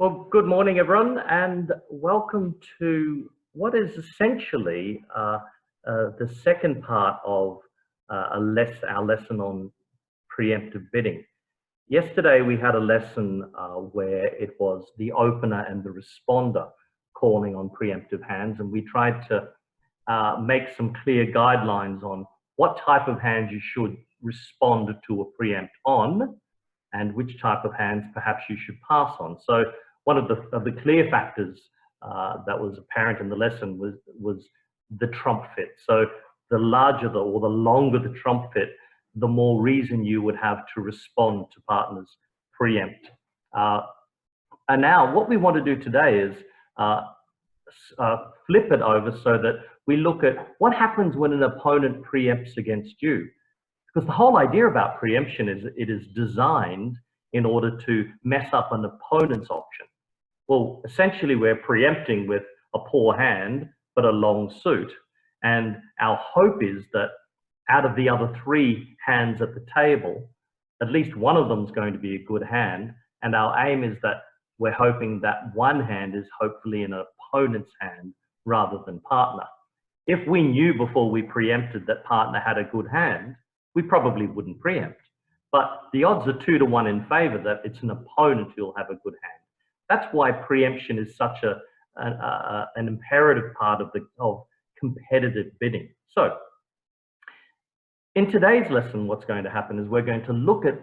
Well, good morning, everyone, and welcome to what is essentially the second part of our lesson on preemptive bidding. Yesterday, we had a lesson where it was the opener and the responder calling on preemptive hands, and we tried to make some clear guidelines on what type of hands you should respond to a preempt on, and which type of hands perhaps you should pass on. So one of the clear factors that was apparent in the lesson was the trump fit. So the larger or the longer the trump fit, the more reason you would have to respond to partners preempt. And now what we want to do today is flip it over so that we look at what happens when an opponent preempts against you. Because the whole idea about preemption is it is designed in order to mess up an opponent's option. Well, essentially, we're preempting with a poor hand, but a long suit. And our hope is that out of the other three hands at the table, at least one of them is going to be a good hand. And our aim is that we're hoping that one hand is hopefully an opponent's hand rather than partner. If we knew before we preempted that partner had a good hand, we probably wouldn't preempt. But the odds are 2 to 1 in favor that it's an opponent who'll have a good hand. That's why preemption is such an imperative part of competitive bidding. So in today's lesson, what's going to happen is we're going to look at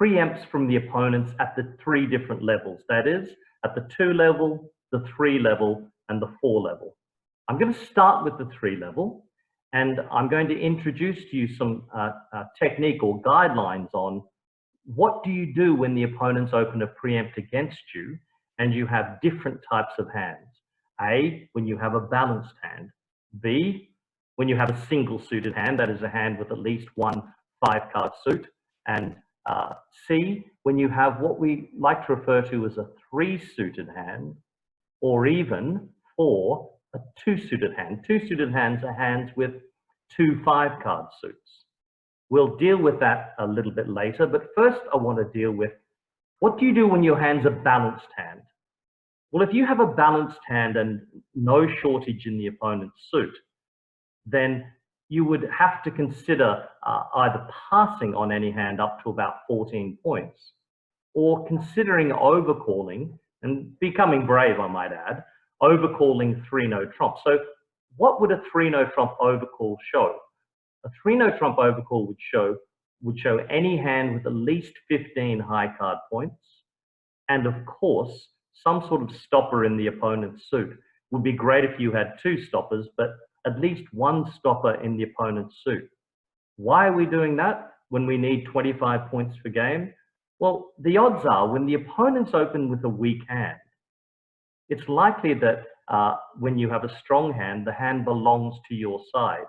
preempts from the opponents at the 3 different levels. That is, at the 2 level, the 3 level, and the 4 level. I'm going to start with the 3 level, and I'm going to introduce to you some technique or guidelines on what do you do when the opponents open a preempt against you and you have different types of hands. A, when you have a balanced hand. B, when you have a single suited hand, that is a hand with at least one 5-card suit. And C, when you have what we like to refer to as a 3-suited hand, or even 4, a 2-suited hand. 2-suited hands are hands with 2 5-card suits. We'll deal with that a little bit later, but first I want to deal with what do you do when your hand's a balanced hand? Well, if you have a balanced hand and no shortage in the opponent's suit, then you would have to consider either passing on any hand up to about 14 points, or considering overcalling, and becoming brave, I might add, overcalling 3-no trump. So what would a 3-no trump overcall show? A 3-no trump overcall would show any hand with at least 15 high card points, and of course, some sort of stopper in the opponent's suit. Would be great if you had 2 stoppers, but at least 1 stopper in the opponent's suit. Why are we doing that when we need 25 points per game? Well, the odds are when the opponents open with a weak hand, it's likely that when you have a strong hand, the hand belongs to your side.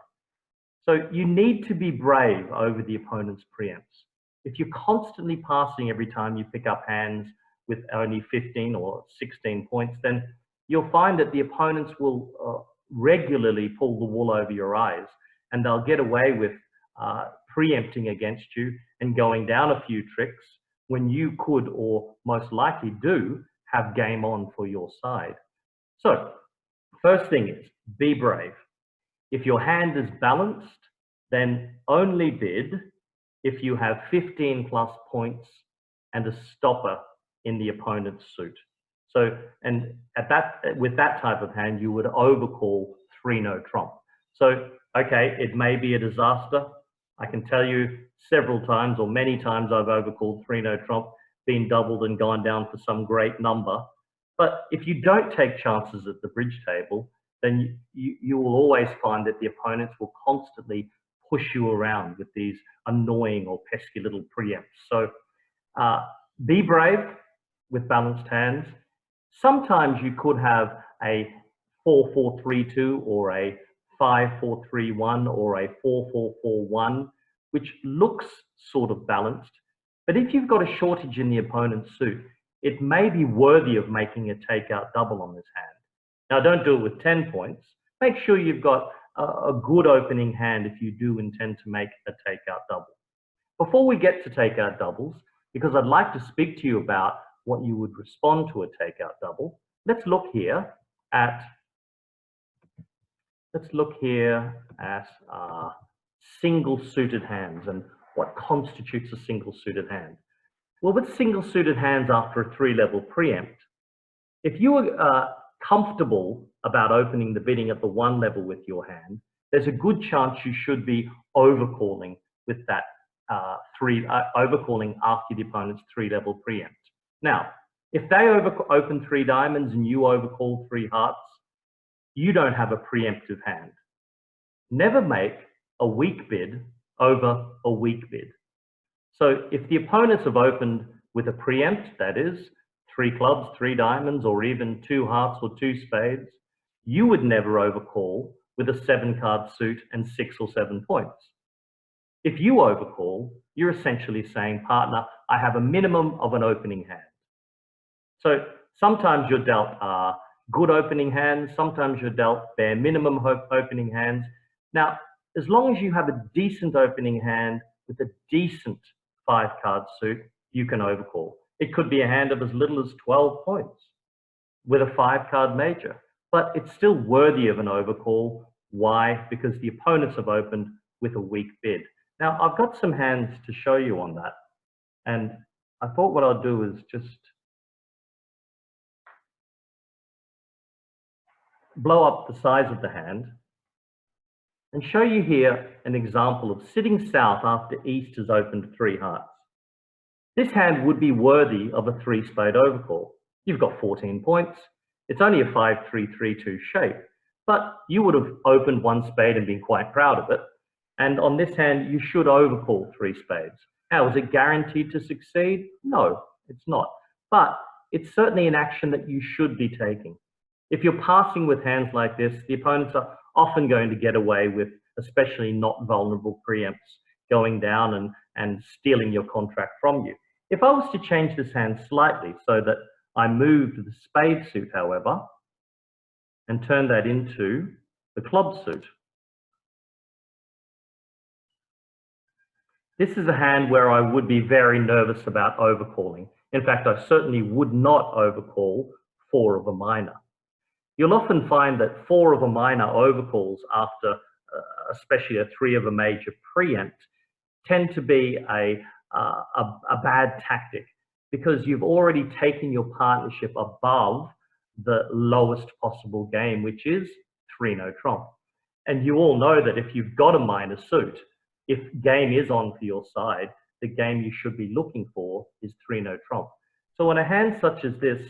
So you need to be brave over the opponent's preempts. If you're constantly passing every time you pick up hands with only 15 or 16 points, then you'll find that the opponents will regularly pull the wool over your eyes, and they'll get away with preempting against you and going down a few tricks when you could, or most likely do, have game on for your side. So first thing is, be brave. If your hand is balanced, then only bid if you have 15 plus points and a stopper in the opponent's suit. So, and with that type of hand, you would overcall 3-no trump. So, okay, it may be a disaster. I can tell you several times or many times I've overcalled 3-no trump, been doubled and gone down for some great number. But if you don't take chances at the bridge table, then you will always find that the opponents will constantly push you around with these annoying or pesky little preempts. So be brave with balanced hands. Sometimes you could have a 4-4-3-2 or a 5-4-3-1 or a 4-4-4-1, which looks sort of balanced. But if you've got a shortage in the opponent's suit, it may be worthy of making a takeout double on this hand. Now, don't do it with 10 points. Make sure you've got a good opening hand if you do intend to make a takeout double. Before we get to takeout doubles, because I'd like to speak to you about what you would respond to a takeout double. Let's look here at single suited hands and what constitutes a single suited hand. Well, with single suited hands after a 3-level preempt, if you are comfortable about opening the bidding at the 1 level with your hand, there's a good chance you should be overcalling with that overcalling after the opponent's 3-level preempt. Now, if they open 3 diamonds and you overcall 3 hearts, you don't have a preemptive hand. Never make a weak bid over a weak bid. So if the opponents have opened with a preempt, that is 3 clubs, 3 diamonds, or even 2 hearts or 2 spades, you would never overcall with a 7-card suit and 6 or 7 points. If you overcall, you're essentially saying, partner, I have a minimum of an opening hand. So sometimes you're dealt good opening hands, sometimes you're dealt bare minimum opening hands. Now, as long as you have a decent opening hand with a decent 5-card suit, you can overcall. It could be a hand of as little as 12 points with a 5-card major, but it's still worthy of an overcall. Why? Because the opponents have opened with a weak bid. Now, I've got some hands to show you on that, and I thought what I'll do is just blow up the size of the hand and show you here an example of sitting south after East has opened 3 hearts. This hand would be worthy of a 3-spade overcall. You've got 14 points. It's only a 5-3-3-2 shape, but you would have opened 1 spade and been quite proud of it. And on this hand, you should overcall 3 spades. Now, is it guaranteed to succeed? No, it's not. But it's certainly an action that you should be taking. If you're passing with hands like this, the opponents are often going to get away with especially not vulnerable preempts going down and stealing your contract from you. If I was to change this hand slightly so that I moved the spade suit, however, and turn that into the club suit, this is a hand where I would be very nervous about overcalling. In fact, I certainly would not overcall 4 of a minor. You'll often find that 4 of a minor overcalls after especially a 3 of a major preempt tend to be a bad tactic because you've already taken your partnership above the lowest possible game, which is 3 no trump. And you all know that if you've got a minor suit, if game is on for your side, the game you should be looking for is 3 no trump. So on a hand such as this,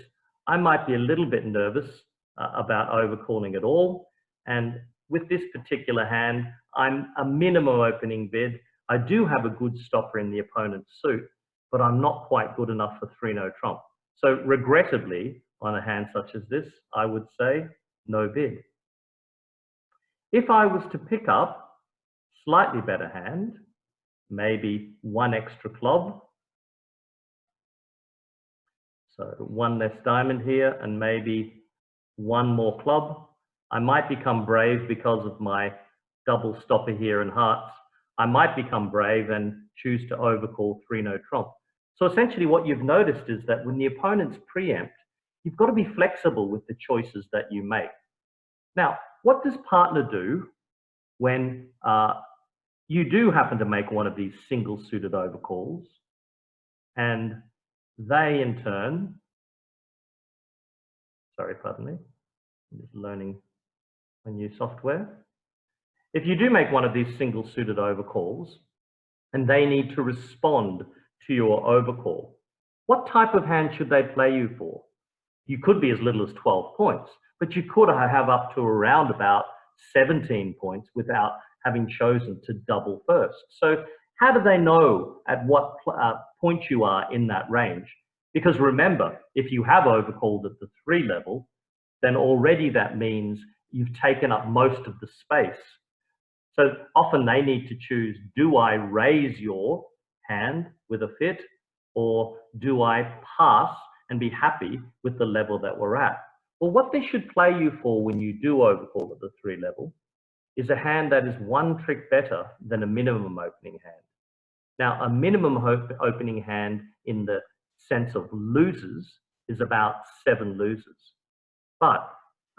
I might be a little bit nervous about overcalling at all. And with this particular hand, I'm a minimum opening bid. I do have a good stopper in the opponent's suit, but I'm not quite good enough for 3 no trump. So regrettably, on a hand such as this, I would say no bid. If I was to pick up slightly better hand, maybe 1 extra club, so 1 less diamond here and maybe 1 more club, I might become brave because of my double stopper here in hearts. I might become brave and choose to overcall 3 no trump. So essentially what you've noticed is that when the opponent's preempt, you've got to be flexible with the choices that you make. Now, what does partner do when you do happen to make one of these single suited overcalls and they in turn, sorry, pardon me, I'm just learning a new software. If you do make one of these single suited overcalls and they need to respond to your overcall, what type of hand should they play you for? You could be as little as 12 points, but you could have up to around about 17 points without having chosen to double first. So how do they know at what point you are in that range? Because remember, if you have overcalled at the 3 level, then already that means you've taken up most of the space. So often they need to choose, do I raise your hand with a fit, or do I pass and be happy with the level that we're at? Well, what they should play you for when you do overcall at the 3 level is a hand that is 1 trick better than a minimum opening hand. Now, a minimum opening hand in the sense of losers is about 7 losers. But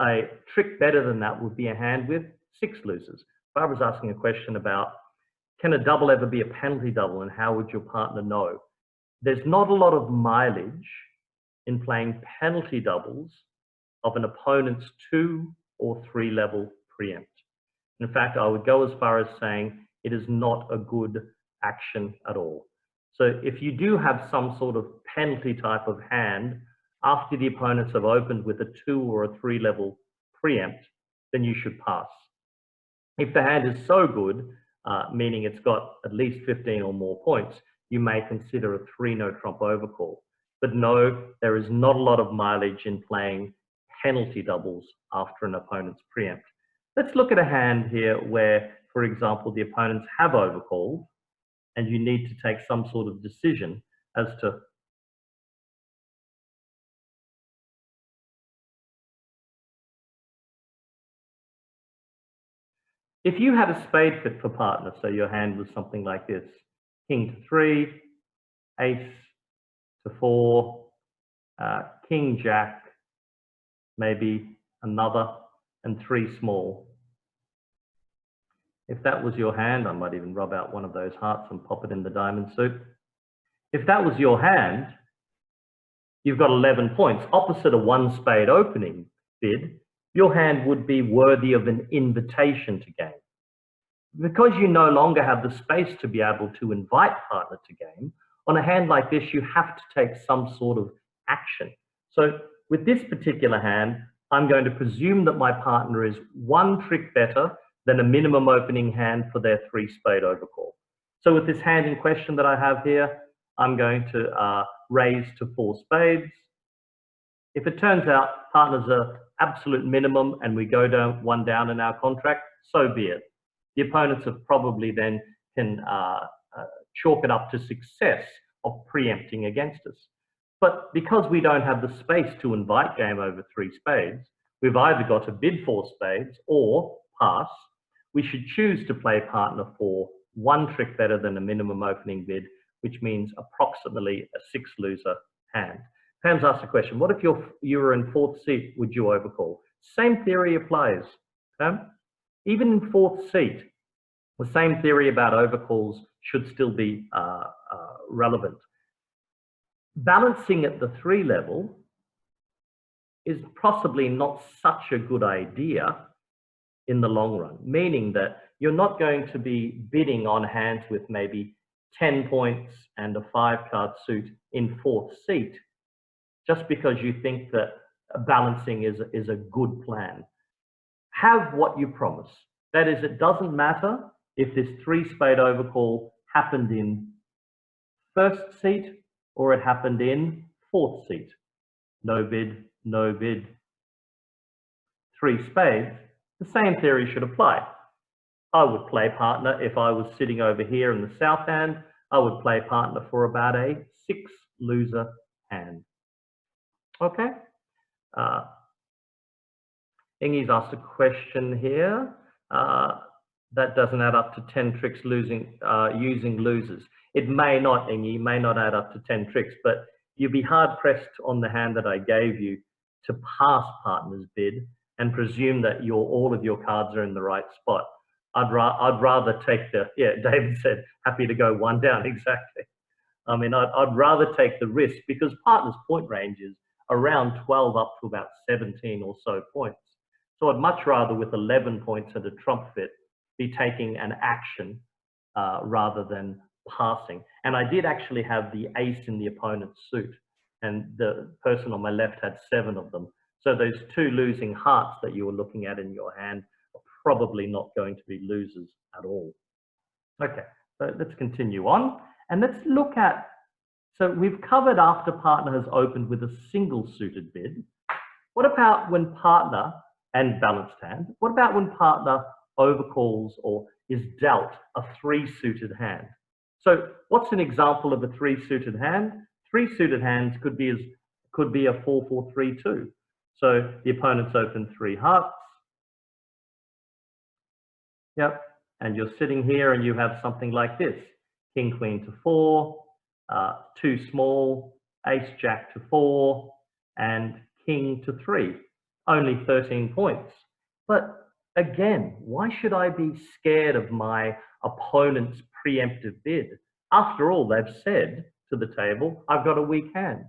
a trick better than that would be a hand with 6 losers. Barbara's asking a question about, can a double ever be a penalty double, and how would your partner know? There's not a lot of mileage in playing penalty doubles of an opponent's 2 or 3 level preempt. In fact, I would go as far as saying it is not a good action at all. So if you do have some sort of penalty type of hand after the opponents have opened with a 2 or a 3 level preempt, then you should pass. If the hand is so good, meaning it's got at least 15 or more points, you may consider a 3 no trump overcall. But no, there is not a lot of mileage in playing penalty doubles after an opponent's preempt. Let's look at a hand here where, for example, the opponents have overcalled and you need to take some sort of decision as to if you had a spade fit for partner, so your hand was something like this: king to 3, ace to 4, king jack, maybe another, and 3 small. If that was your hand, I might even rub out one of those hearts and pop it in the diamond suit. If that was your hand, you've got 11 points. Opposite a 1 spade opening bid, your hand would be worthy of an invitation to game. Because you no longer have the space to be able to invite partner to game, on a hand like this, you have to take some sort of action. So with this particular hand, I'm going to presume that my partner is 1 trick better than a minimum opening hand for their 3 spade overcall. So with this hand in question that I have here, I'm going to raise to 4 spades. If it turns out partners are absolute minimum and we go down 1 down in our contract, so be it. The opponents have probably then can chalk it up to success of preempting against us. But because we don't have the space to invite game over 3 spades, we've either got to bid 4 spades or pass. We should choose to play partner for 1 trick better than a minimum opening bid, which means approximately a 6 loser hand. Pam's asked a question: what if you were in 4th seat, would you overcall? Same theory applies, Pam. Even in 4th seat, the same theory about overcalls should still be relevant. Balancing at the 3 level is possibly not such a good idea in the long run, meaning that you're not going to be bidding on hands with maybe 10 points and a 5-card suit in 4th seat just because you think that balancing is a good plan. Have what you promise. That is, it doesn't matter if this 3 spade overcall happened in 1st seat or it happened in 4th seat. No bid, no bid. 3 spades, the same theory should apply. I would play partner if I was sitting over here in the south hand. I would play partner for about a 6 loser hand. Okay. Ingy's asked a question here. That doesn't add up to 10 tricks using losers. It may not, Ingy, may not add up to 10 tricks, but you'd be hard pressed on the hand that I gave you to pass partner's bid and presume that all of your cards are in the right spot. I'd rather take the, yeah, David said, happy to go 1 down, exactly. I mean, I'd rather take the risk because partner's point range is around 12 up to about 17 or so points. So I'd much rather, with 11 points and a trump fit, be taking an action rather than passing. And I did actually have the ace in the opponent's suit, and the person on my left had 7 of them. So those 2 losing hearts that you were looking at in your hand are probably not going to be losers at all. Okay, so let's continue on. And let's look at, so we've covered after partner has opened with a single suited bid. What about when partner and balanced hand? What about when partner overcalls or is dealt a 3 suited hand? So what's an example of a 3 suited hand? 3 suited hands could be a 4-4-3-2. So the opponent's open 3 hearts. Yep, and you're sitting here and you have something like this: king, queen to 4, 2 small, ace jack to 4, and king to 3. Only 13 points. But again, why should I be scared of my opponent's preemptive bid? After all, they've said to the table, I've got a weak hand.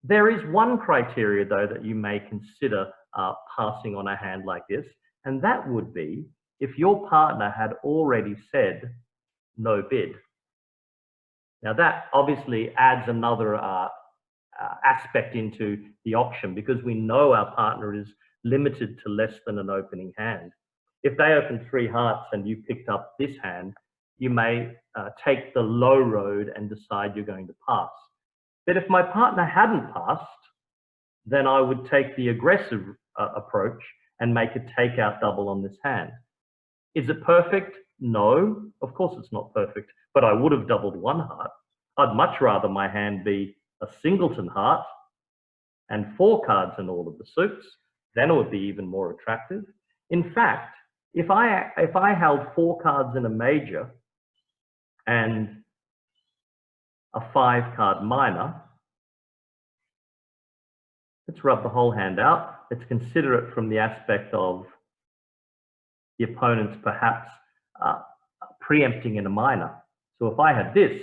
There is one criteria, though, that you may consider passing on a hand like this, and that would be if your partner had already said no bid. Now, that obviously adds another aspect into the auction because we know our partner is limited to less than an opening hand. If they open 3 hearts and you picked up this hand, you may take the low road and decide you're going to pass. But if my partner hadn't passed, then I would take the aggressive approach and make a takeout double on this hand. Is it perfect? No, of course it's not perfect, but I would have doubled 1 heart. I'd much rather my hand be a singleton heart and 4 cards in all of the suits. Then it would be even more attractive. In fact, if I held 4 cards in a major and a 5-card minor, let's rub the whole hand out. Let's consider it from the aspect of the opponent's perhaps preempting in a minor. So if I had this,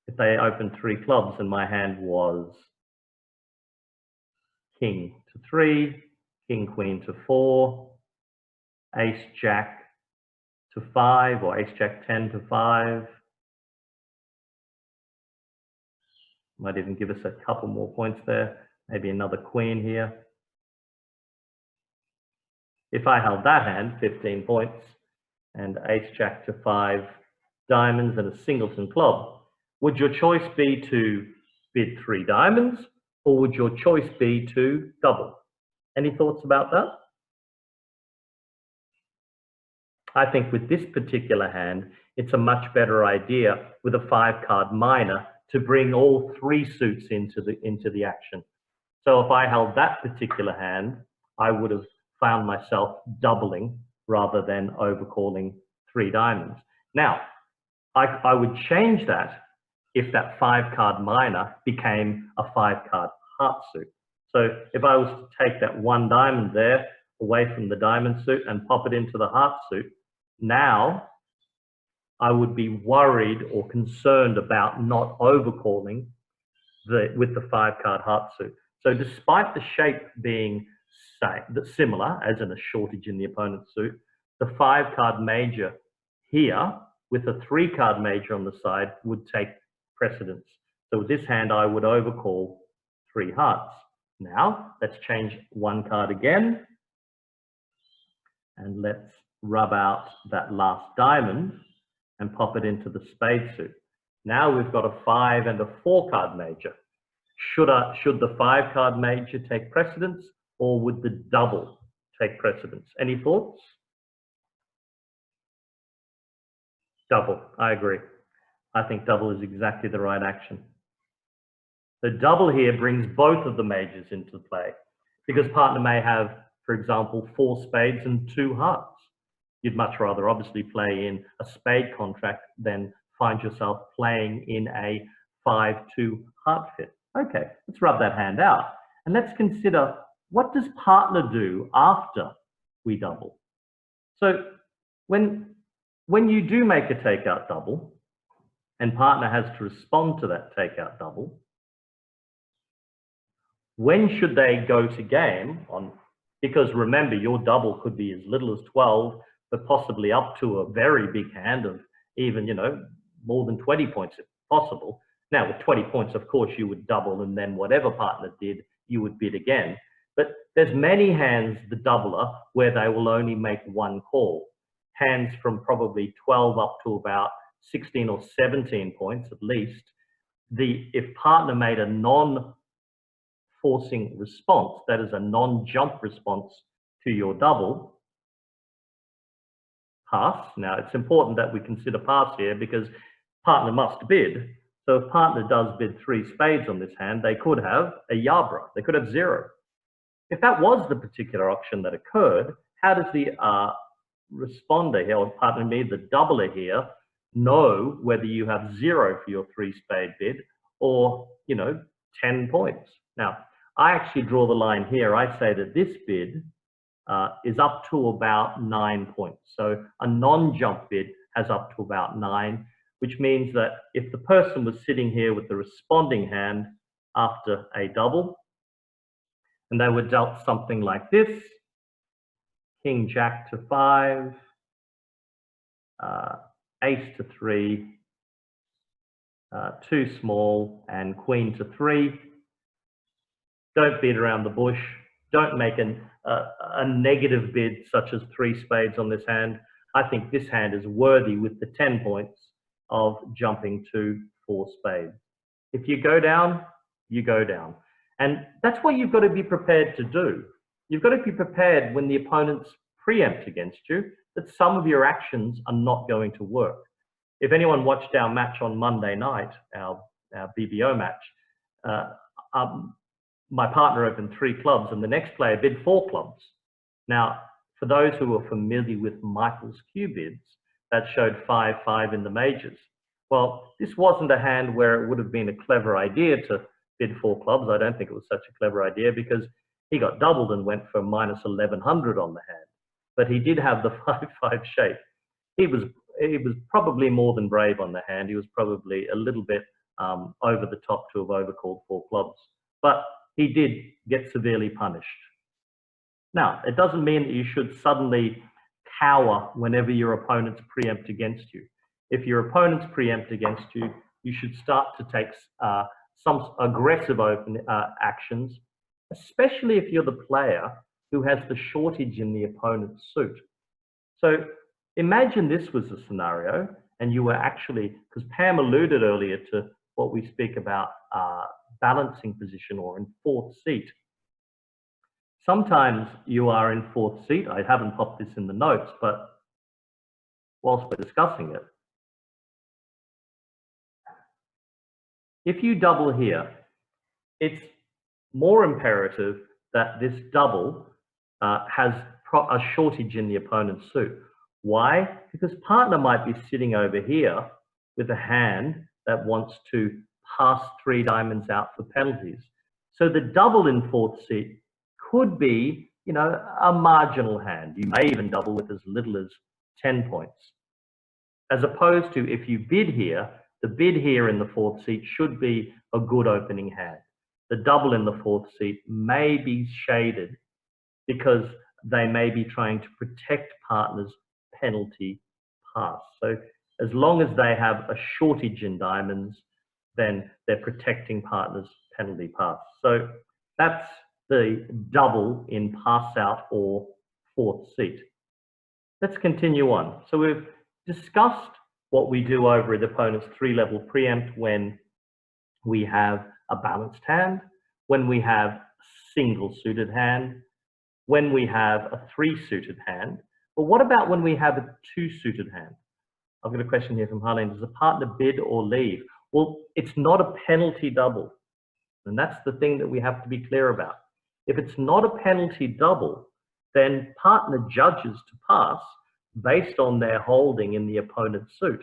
if they opened 3 clubs and my hand was king to 3, king queen to 4, ace jack to 5, or ace jack 10 to 5, might even give us a couple more points there, maybe another queen here. If I held that hand, 15 points, and ace jack to 5 diamonds and a singleton club, would your choice be to bid 3 diamonds, or would your choice be to double? Any thoughts about that? I think with this particular hand, it's a much better idea with a 5-card minor to bring all 3 suits into the action. So if I held that particular hand, I would have found myself doubling rather than overcalling 3 diamonds. Now, I would change that if that 5-card minor became a 5-card heart suit. So if I was to take that 1 diamond there away from the diamond suit and pop it into the heart suit, now I would be worried or concerned about not overcalling with the 5-card heart suit. So despite the shape being similar, as in a shortage in the opponent's suit, the 5-card major here with a 3-card major on the side would take precedence. So with this hand, I would overcall 3 hearts. Now, let's change 1 card again. And let's rub out that last diamond and pop it into the spade suit. Now we've got a 5 and a 4-card major. Should the 5-card major take precedence, or would the double take precedence? Any thoughts? Double, I agree. I think double is exactly the right action. The double here brings both of the majors into play because partner may have, for example, 4 spades and 2 hearts. You'd much rather obviously play in a spade contract than find yourself playing in a 5-2 heart fit. Okay, let's rub that hand out and let's consider, what does partner do after we double? So when you do make a takeout double and partner has to respond to that takeout double, when should they go to game on? Because remember, your double could be as little as 12, but possibly up to a very big hand of even, more than 20 points if possible. Now, with 20 points, of course, you would double, and then whatever partner did, you would bid again. But there's many hands, the doubler, where they will only make 1 call. Hands from probably 12 up to about 16 or 17 points at least. If partner made a non-forcing response, that is a non-jump response to your double, pass. Now, it's important that we consider pass here because partner must bid. So if partner does bid 3 spades on this hand, they could have a Yabra. They could have 0. If that was the particular auction that occurred, how does the responder here, or partner me, the doubler here, know whether you have 0 for your 3 spade bid or, 10 points. Now, I actually draw the line here. I say that this bid is up to about 9 points. So a non-jump bid has up to about 9, which means that if the person was sitting here with the responding hand after a double, and they were dealt something like this, King Jack to 5, Ace to 3, too small, and Queen to 3. Don't beat around the bush. Don't make a negative bid such as 3 spades on this hand. I think this hand is worthy with the 10 points of jumping to 4 spades. If you go down, you go down. And that's what you've got to be prepared to do. You've got to be prepared when the opponents preempt against you that some of your actions are not going to work. If anyone watched our match on Monday night, our BBO match, my partner opened 3 clubs and the next player bid 4 clubs. Now, for those who are familiar with Michael's Q bids, that showed 5-5 in the majors. Well, this wasn't a hand where it would have been a clever idea to bid 4 clubs. I don't think it was such a clever idea because he got doubled and went for minus 1100 on the hand. But he did have the 5-5 shape. He was probably more than brave on the hand. He was probably a little bit over the top to have overcalled 4 clubs. But he did get severely punished. Now, it doesn't mean that you should suddenly cower whenever your opponents preempt against you. If your opponents preempt against you, you should start to take some aggressive actions, especially if you're the player who has the shortage in the opponent's suit. So imagine this was a scenario and you were actually, because Pam alluded earlier to what we speak about balancing position or in 4th seat. Sometimes you are in 4th seat. I haven't popped this in the notes, but whilst we're discussing it, if you double here, it's more imperative that this double has a shortage in the opponent's suit. Why? Because partner might be sitting over here with a hand that wants to pass 3 diamonds out for penalties. So the double in 4th seat could be, a marginal hand. You may even double with as little as 10 points. As opposed to if you bid here, the bid here in the 4th seat should be a good opening hand. The double in the 4th seat may be shaded because they may be trying to protect partners' penalty pass. So as long as they have a shortage in diamonds, then they're protecting partners' penalty pass. So that's the double in pass out or 4th seat. Let's continue on. So we've discussed what we do over the opponent's 3-level preempt when we have a balanced hand, when we have a single suited hand, when we have a 3-suited hand. But what about when we have a 2-suited hand? I've got a question here from Harleen. Does the partner bid or leave? Well, it's not a penalty double. And that's the thing that we have to be clear about. If it's not a penalty double, then partner judges to pass based on their holding in the opponent's suit.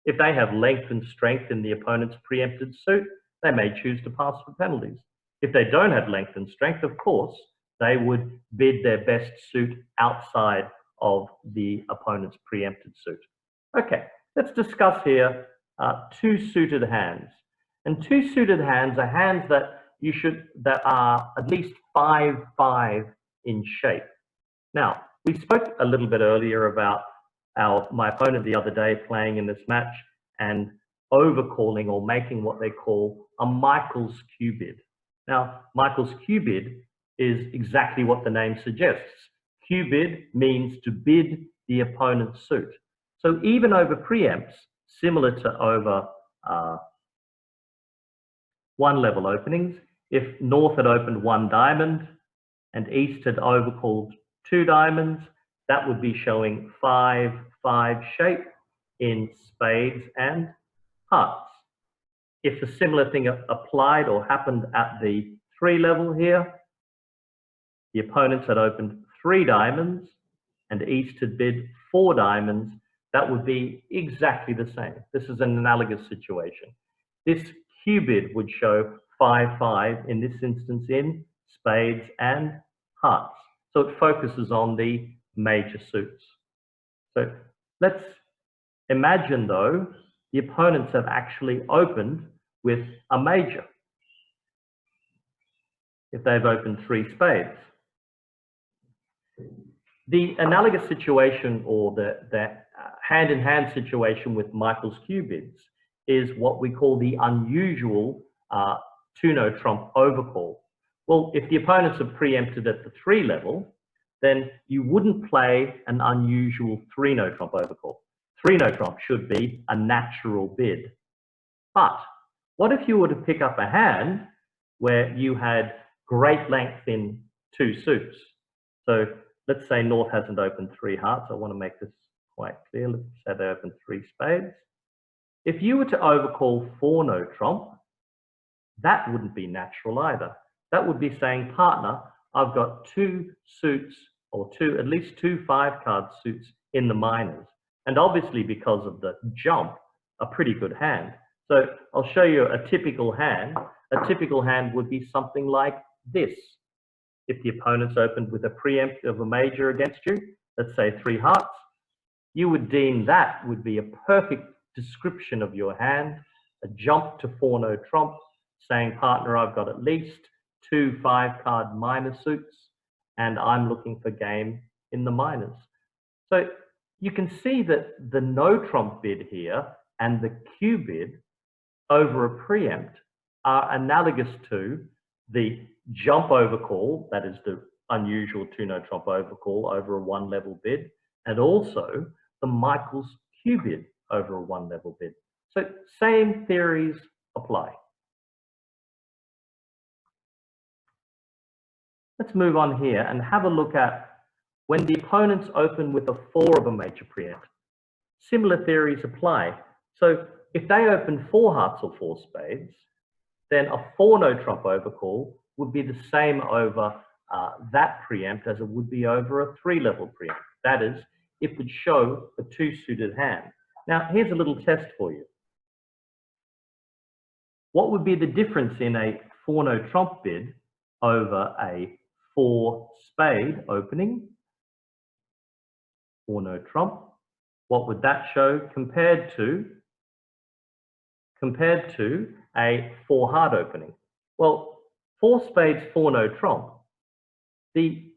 If they have length and strength in the opponent's preempted suit, they may choose to pass for penalties. If they don't have length and strength, of course, they would bid their best suit outside of the opponent's preempted suit. Okay, let's discuss here 2-suited hands. And 2-suited hands are hands that that are at least 5-5 in shape. Now, we spoke a little bit earlier about my opponent the other day playing in this match and overcalling or making what they call a Michael's Q bid. Now, Michael's Q bid is exactly what the name suggests. Q bid means to bid the opponent's suit. So even over preempts, similar to over 1-level openings, if North had opened 1 diamond and East had overcalled 2 diamonds, that would be showing 5-5 shape in spades and hearts. If a similar thing applied or happened at the 3-level here, the opponents had opened 3 diamonds and East had bid 4 diamonds, that would be exactly the same. This is an analogous situation. This Q bid would show 5-5 in this instance in spades and hearts. So it focuses on the major suits. So let's imagine though, the opponents have actually opened with a major. If they've opened 3 spades. The analogous situation or the hand-in-hand situation with Michael's Q bids is what we call the unusual two-no trump overcall. Well, if the opponents are preempted at the 3 level, then you wouldn't play an unusual 3-no trump overcall. 3-no trump should be a natural bid. But what if you were to pick up a hand where you had great length in 2 suits? So let's say North hasn't opened 3 hearts. I want to make this quite clear. Let's say they opened 3 spades. If you were to overcall 4-no trump, that wouldn't be natural either. That would be saying, partner, I've got 2 suits or at least 2 5-card suits in the minors. And obviously because of the jump, a pretty good hand. So I'll show you a typical hand. A typical hand would be something like this. If the opponent's opened with a preempt of a major against you, let's say 3 hearts, you would deem that would be a perfect description of your hand, a jump to 4-no trump, saying, partner, I've got at least 2 5-card minor suits, and I'm looking for game in the minors. So you can see that the no trump bid here and the Q bid over a preempt are analogous to the jump overcall, that is the unusual 2-no trump overcall over a 1-level bid, and also the Michael's Q bid over a 1-level bid. So same theories apply. Let's move on here and have a look at when the opponents open with a 4 of a major preempt. Similar theories apply. So if they open 4 hearts or 4 spades, then a 4-no trump overcall would be the same over that preempt as it would be over a 3-level preempt. That is, it would show a 2-suited hand. Now, here's a little test for you. What would be the difference in a 4-no trump bid over a 4 spade opening? 4-no trump. What would that show compared to a 4 heart opening? Well, 4 spades, 4-no trump. The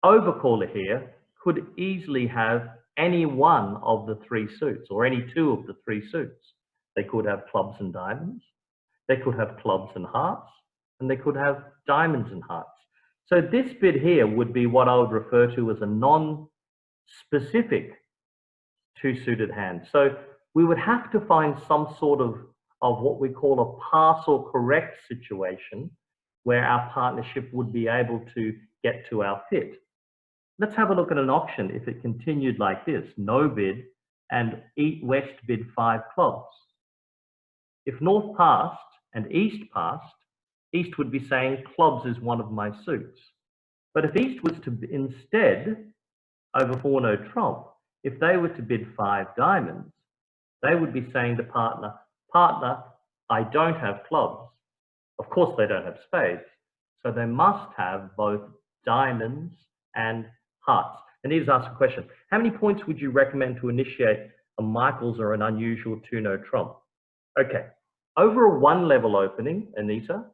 overcaller here could easily have any one of the 3 suits or any 2 of the 3 suits. They could have clubs and diamonds. They could have clubs and hearts, and they could have diamonds and hearts. So this bid here would be what I would refer to as a non-specific 2-suited hand. So we would have to find some sort of what we call a pass or correct situation where our partnership would be able to get to our fit. Let's have a look at an auction if it continued like this, no bid and West bid 5 clubs. If North passed and East passed, East would be saying clubs is one of my suits. But if East was to instead, over 4-no trump, if they were to bid 5 diamonds, they would be saying to partner, I don't have clubs. Of course they don't have spades. So they must have both diamonds and hearts. And here's ask a question. How many points would you recommend to initiate a Michael's or an unusual 2-no trump? Okay, over a 1-level opening, Anita,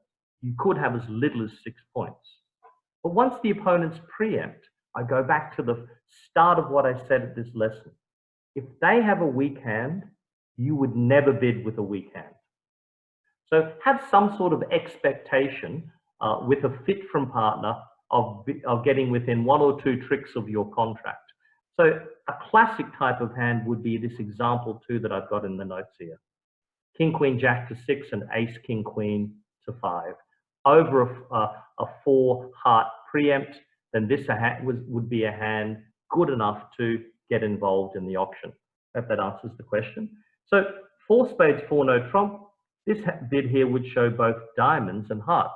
you could have as little as 6 points. But once the opponents preempt, I go back to the start of what I said at this lesson. If they have a weak hand, you would never bid with a weak hand. So have some sort of expectation with a fit from partner of getting within 1 or 2 tricks of your contract. So a classic type of hand would be this example 2 that I've got in the notes here. King, Queen, Jack to 6 and Ace, King, Queen to 5. Over a 4 heart preempt, then this would be a hand good enough to get involved in the auction. I hope that answers the question. So 4 spades, 4-no trump. This bid here would show both diamonds and hearts.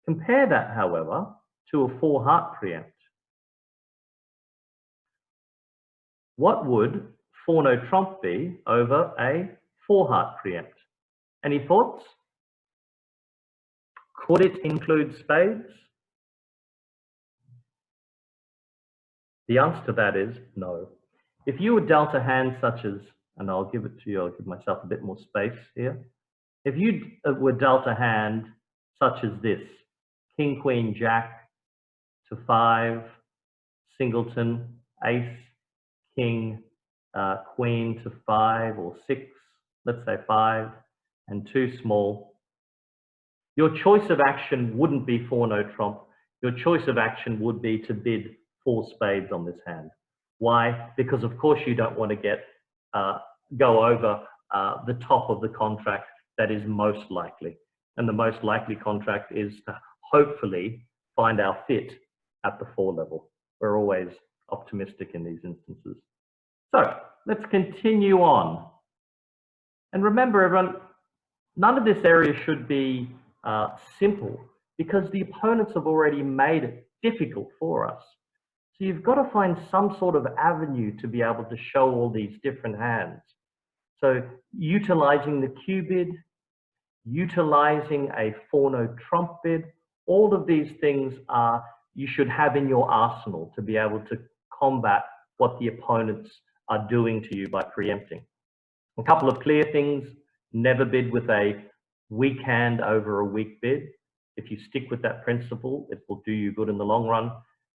Compare that, however, to a 4 heart preempt. What would 4-no trump be over a 4 heart preempt? Any thoughts? Could it include spades? The answer to that is no. If you were dealt a hand such as, and I'll give it to you, I'll give myself a bit more space here. If you were dealt a hand such as this, king, queen, jack to 5, singleton, ace, king, queen to 5 or 6, let's say 5, and 2 small, your choice of action wouldn't be 4 no trump. Your choice of action would be to bid 4 spades on this hand. Why? Because of course you don't want to go over the top of the contract that is most likely. And the most likely contract is to hopefully find our fit at the 4 level. We're always optimistic in these instances. So let's continue on. And remember, everyone, none of this area should be simple because the opponents have already made it difficult for us. So you've got to find some sort of avenue to be able to show all these different hands. So utilizing the Q bid, utilizing a 4 no trump bid, all of these things you should have in your arsenal to be able to combat what the opponents are doing to you by preempting. A couple of clear things: never bid with a weak hand over a weak bid. If you stick with that principle, it will do you good in the long run.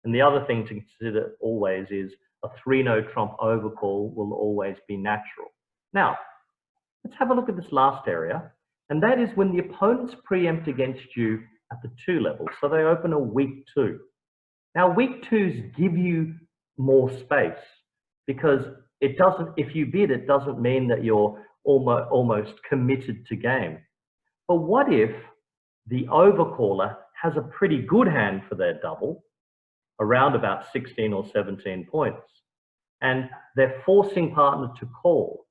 And the other thing to consider always is a 3 no trump overcall will always be natural. Now, let's have a look at this last area, and that is when the opponents preempt against you at the 2 level. So they open a weak 2. Now, weak 2s give you more space because it doesn't, if you bid, it doesn't mean that you're almost committed to game. But what if the overcaller has a pretty good hand for their double, around about 16 or 17 points, and they're forcing partner to call?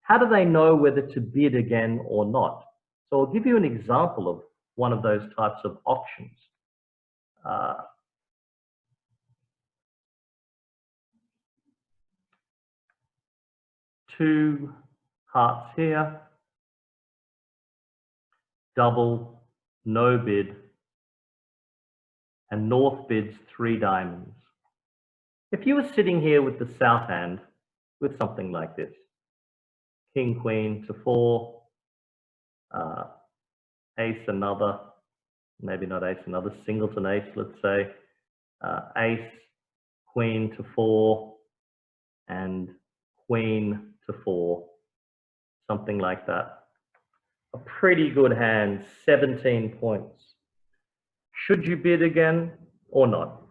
How do they know whether to bid again or not? So I'll give you an example of one of those types of options. 2 hearts here, double, no bid, and north bids 3 diamonds. If you were sitting here with the south hand with something like this, king, queen to 4, ace another, maybe not ace another, singleton ace, let's say, ace, queen to 4, and queen to 4, something like that. A pretty good hand, 17 points. Should you bid again or not?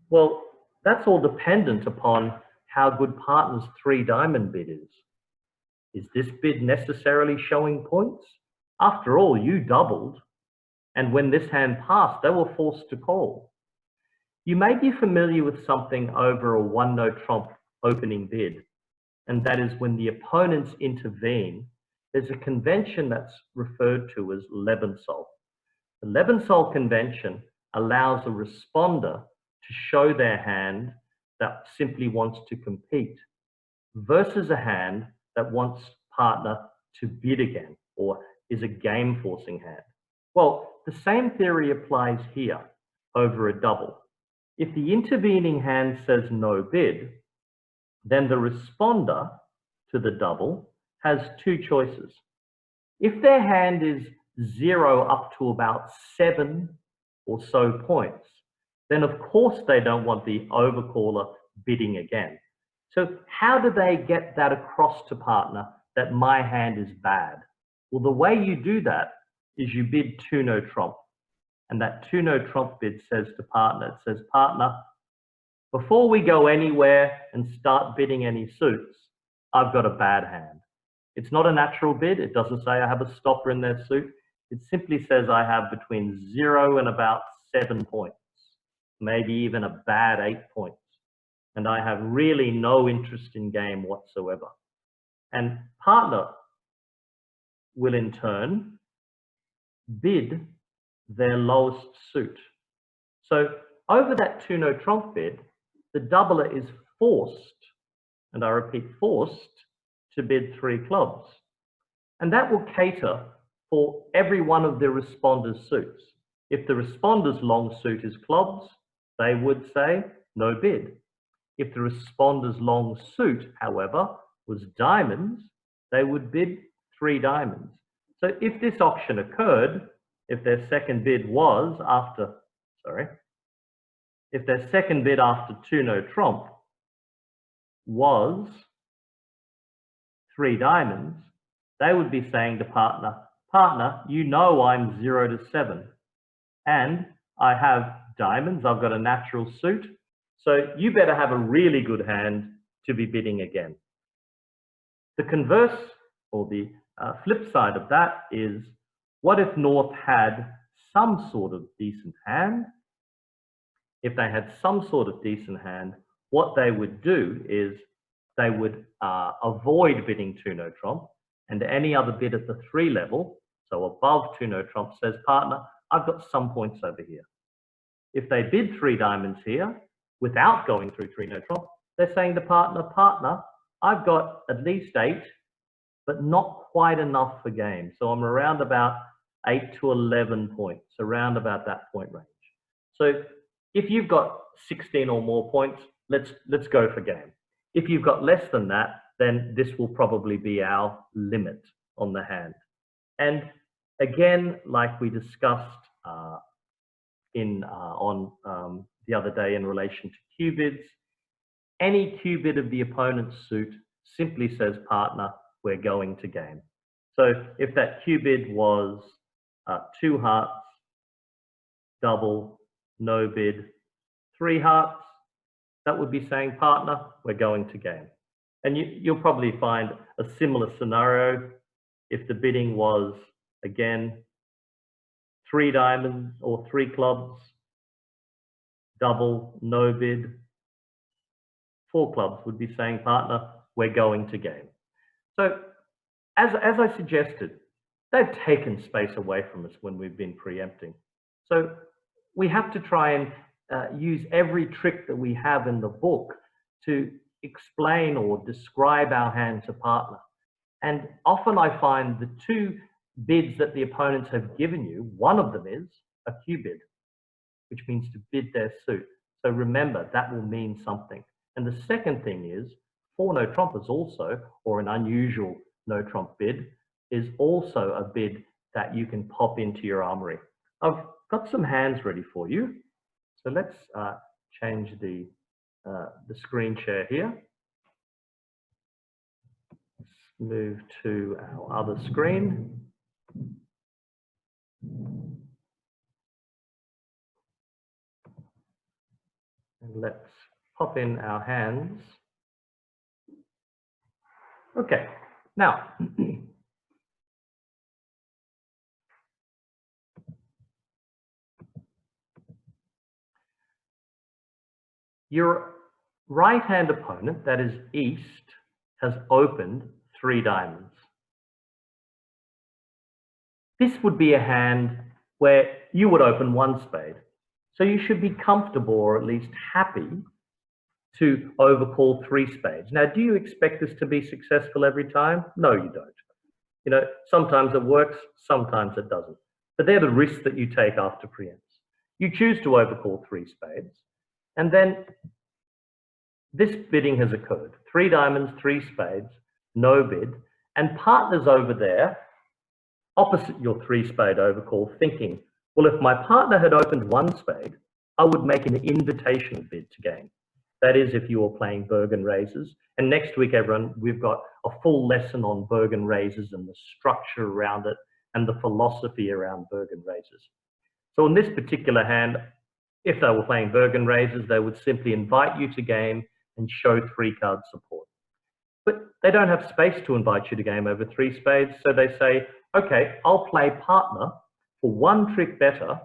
Well, that's all dependent upon how good partner's 3 diamond bid is. Is this bid necessarily showing points? After all, you doubled, and when this hand passed, they were forced to call. You may be familiar with something over a 1 no trump opening bid, and that is when the opponents intervene. There's a convention that's referred to as Levinthal. The Levinthal convention allows a responder to show their hand that simply wants to compete versus a hand that wants partner to bid again or is a game forcing hand. Well, the same theory applies here over a double. If the intervening hand says no bid, then the responder to the double has 2 choices. If their hand is 0 up to about 7 or so points, then of course they don't want the overcaller bidding again. So how do they get that across to partner that my hand is bad? Well, the way you do that is you bid 2 no trump. And that 2 no trump bid says to partner, it says, partner, before we go anywhere and start bidding any suits, I've got a bad hand. It's not a natural bid. It doesn't say I have a stopper in their suit. It simply says I have between 0 and about 7 points, maybe even a bad 8 points. And I have really no interest in game whatsoever. And partner will in turn bid their lowest suit. So over that 2 no trump bid, the doubler is forced, and I repeat, forced to bid 3 clubs. And that will cater for every one of the responder's suits. If the responder's long suit is clubs, they would say no bid. If the responder's long suit, however, was diamonds, they would bid 3 diamonds. So if this auction occurred, if their second bid was after, if their second bid after 2 no trump was 3 diamonds, they would be saying to partner, partner, you know I'm 0 to 7, and I have diamonds, I've got a natural suit, so you better have a really good hand to be bidding again. The converse, or the flip side of that is, what if North had some sort of decent hand? If they had some sort of decent hand, what they would do is they would avoid bidding 2 no trump, and any other bid at the 3 level, so above 2 no trump, says, partner, I've got some points over here. If they bid 3 diamonds here without going through 3 no trump, they're saying to partner, partner, I've got at least 8, but not quite enough for game. So I'm around about 8 to 11 points, around about that point range. So if you've got 16 or more points, let's go for game. If you've got less than that, then this will probably be our limit on the hand. And again, like we discussed on the other day in relation to Q bids, any Q bid of the opponent's suit simply says, partner, we're going to game. So if that Q bid was 2 hearts, double, no bid, 3 hearts, that would be saying, partner, we're going to game. And you'll probably find a similar scenario if the bidding was, again, 3 diamonds or 3 clubs, double, no bid, 4 clubs would be saying, partner, we're going to game. So as I suggested, they've taken space away from us when we've been preempting. So we have to try and use every trick that we have in the book to explain or describe our hand to partner. And often I find the 2 bids that the opponents have given you, one of them is a Q bid, which means to bid their suit. So remember, that will mean something. And the second thing is, 4 no trump is also, or an unusual no trump bid, is also a bid that you can pop into your armory. I've got some hands ready for you. So let's change the screen share here. Let's move to our other screen. And let's pop in our hands. Okay, now, your right-hand opponent, that is East, has opened 3 diamonds. This would be a hand where you would open 1 spade. So you should be comfortable, or at least happy, to overcall 3 spades. Now, do you expect this to be successful every time? No, you don't. You know, sometimes it works, sometimes it doesn't. But they're the risks that you take after preempts. You choose to overcall 3 spades, and then this bidding has occurred. 3 diamonds, 3 spades, no bid, and partner's over there, opposite your 3 spade overcall, thinking, well, if my partner had opened 1 spade, I would make an invitational bid to game. That is, if you were playing Bergen raises. And next week, everyone, we've got a full lesson on Bergen raises and the structure around it and the philosophy around Bergen raises. So in this particular hand, if they were playing Bergen raises, they would simply invite you to game and show 3 card support. But they don't have space to invite you to game over 3 spades, so they say, okay, I'll play partner for 1 trick better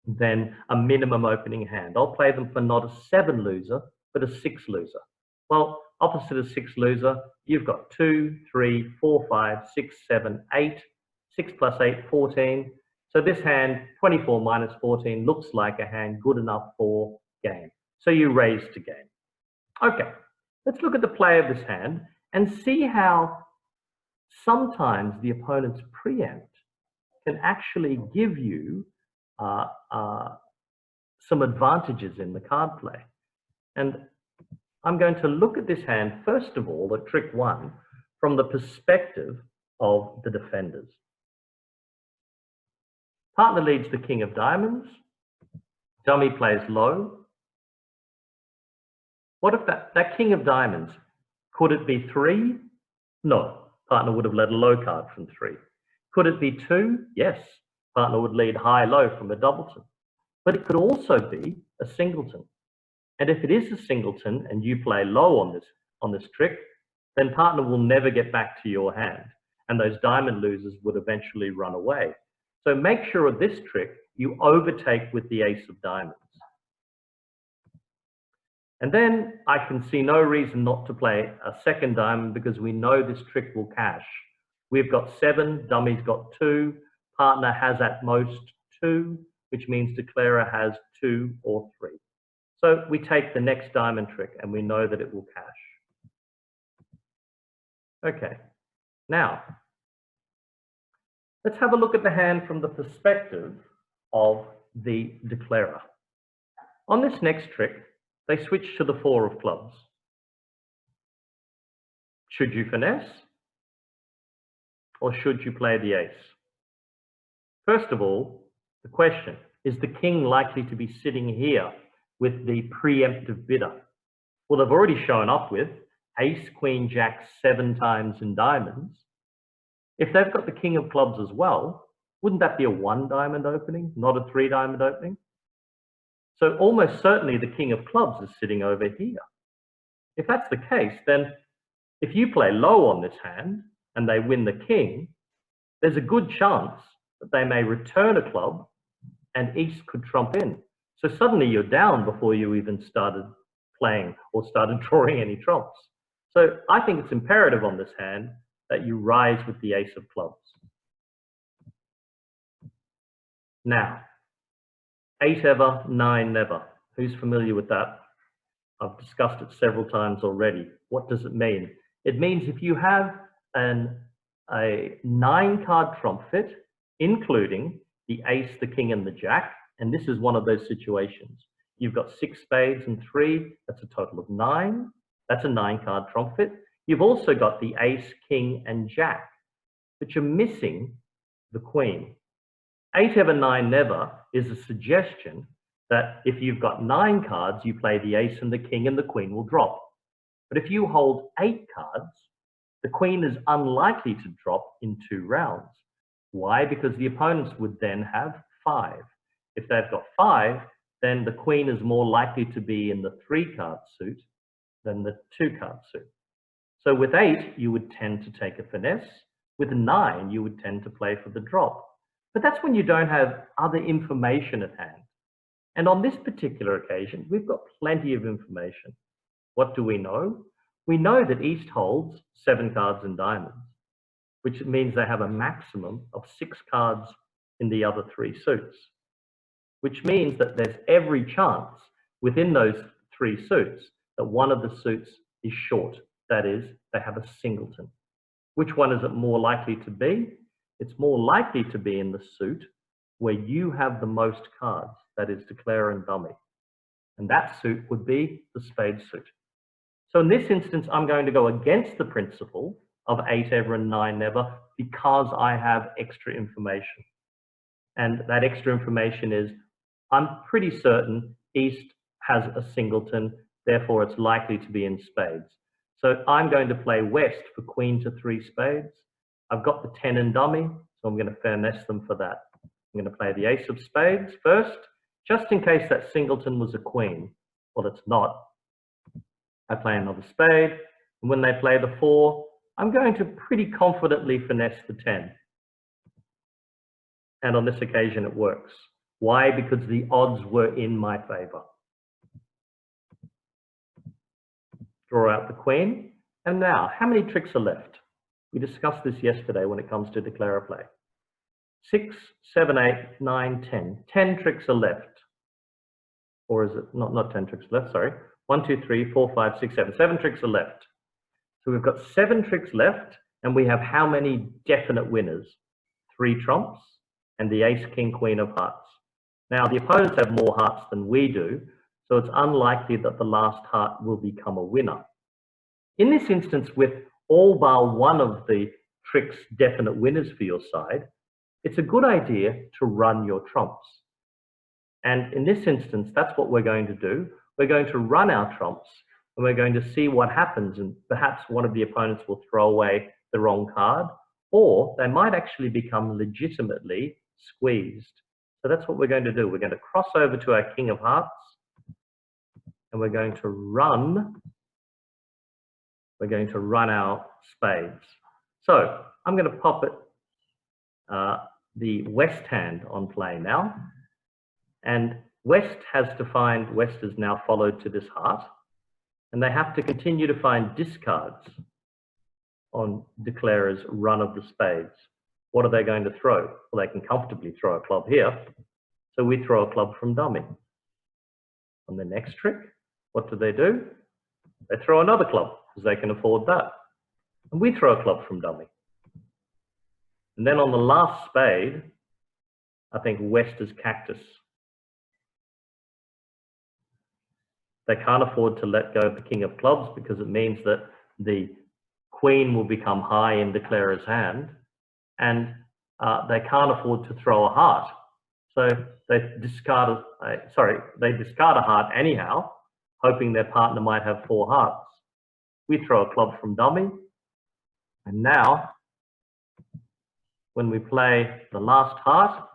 than a minimum opening hand. I'll play them for not a 7 loser, but a 6 loser. Well, opposite a 6 loser, you've got 2, 3, 4, 5, 6, 7, 8, 6 plus 8, 14. So this hand, 24 minus 14, looks like a hand good enough for game. So you raise to game. Okay, let's look at the play of this hand and see how sometimes the opponents preempt can actually give you some advantages in the card play. And I'm going to look at this hand, first of all, at trick 1, from the perspective of the defenders. Partner leads the king of diamonds. Dummy plays low. What if that king of diamonds, could it be 3? No, partner would have led a low card from 3. Could it be 2? Yes, partner would lead high-low from a doubleton. But it could also be a singleton. And if it is a singleton and you play low on this trick, then partner will never get back to your hand. And those diamond losers would eventually run away. So make sure of this trick, you overtake with the ace of diamonds. And then I can see no reason not to play a second diamond because we know this trick will cash. We've got 7, dummy's got 2, partner has at most 2, which means declarer has 2 or 3. So we take the next diamond trick and we know that it will cash. Okay, now let's have a look at the hand from the perspective of the declarer. On this next trick, they switch to the 4 of clubs. Should you finesse? Or should you play the ace? First of all, the question, is the king likely to be sitting here with the preemptive bidder? Well, they've already shown up with ace, queen, jack 7 times in diamonds. If they've got the king of clubs as well, wouldn't that be a 1 diamond opening, not a 3 diamond opening? So almost certainly the king of clubs is sitting over here. If that's the case, then if you play low on this hand and they win the king, there's a good chance that they may return a club and East could trump in. So suddenly you're down before you even started playing or started drawing any trumps. So I think it's imperative on this hand that you rise with the ace of clubs. Now, 8 ever, 9 never. Who's familiar with that? I've discussed it several times already. What does it mean? It means if you have a 9-card trump fit, including the ace, the king, and the jack, and this is one of those situations. You've got 6 spades and 3, that's a total of 9. That's a 9-card trump fit. You've also got the ace, king, and jack, but you're missing the queen. 8 ever, 9 never is a suggestion that if you've got 9 cards, you play the ace and the king and the queen will drop. But if you hold 8 cards, the queen is unlikely to drop in 2 rounds. Why? Because the opponents would then have 5. If they've got 5, then the queen is more likely to be in the 3-card suit than the 2-card suit. So with 8, you would tend to take a finesse. With 9, you would tend to play for the drop. But that's when you don't have other information at hand. And on this particular occasion, we've got plenty of information. What do we know? We know that East holds 7 cards in diamonds, which means they have a maximum of 6 cards in the other 3 suits, which means that there's every chance within those 3 suits that one of the suits is short. That is, they have a singleton. Which one is it more likely to be? It's more likely to be in the suit where you have the most cards, that is declarer and dummy. And that suit would be the spade suit. So in this instance, I'm going to go against the principle of 8 ever and 9 never because I have extra information. And that extra information is, I'm pretty certain East has a singleton, therefore it's likely to be in spades. So I'm going to play West for queen to 3 spades. I've got the 10 in dummy, so I'm going to finesse them for that. I'm going to play the ace of spades first, just in case that singleton was a queen. Well, it's not. I play another spade, and when they play the 4, I'm going to pretty confidently finesse the 10. And on this occasion, it works. Why? Because the odds were in my favor. Draw out the queen. And now, how many tricks are left? We discussed this yesterday when it comes to declarer play. 6, 7, 8, 9, 10. 10 tricks are left. Or is it not 10 tricks left, sorry. 1, 2, 3, 4, 5, 6, 7. 7 tricks are left. So we've got 7 tricks left, and we have how many definite winners? 3 trumps and the ace, king, queen of hearts. Now, the opponents have more hearts than we do, so it's unlikely that the last heart will become a winner. In this instance, with all bar one of the tricks definite winners for your side, it's a good idea to run your trumps. And in this instance, that's what we're going to do. We're going to run our trumps, and we're going to see what happens, and perhaps one of the opponents will throw away the wrong card, or they might actually become legitimately squeezed. So that's what we're going to do. We're going to cross over to our king of hearts, and we're going to run our spades. So I'm going to pop it, the West hand on play now. And West has now followed to this heart. And they have to continue to find discards on declarer's run of the spades. What are they going to throw? Well, they can comfortably throw a club here. So we throw a club from dummy. On the next trick, what do? They throw another club, because they can afford that. And we throw a club from dummy. And then on the last spade, I think West is cactus. They can't afford to let go of the king of clubs, because it means that the queen will become high in declarer's hand, and they can't afford to throw a heart. So they discard a heart anyhow, hoping their partner might have 4 hearts. We throw a club from dummy, and now when we play the last heart,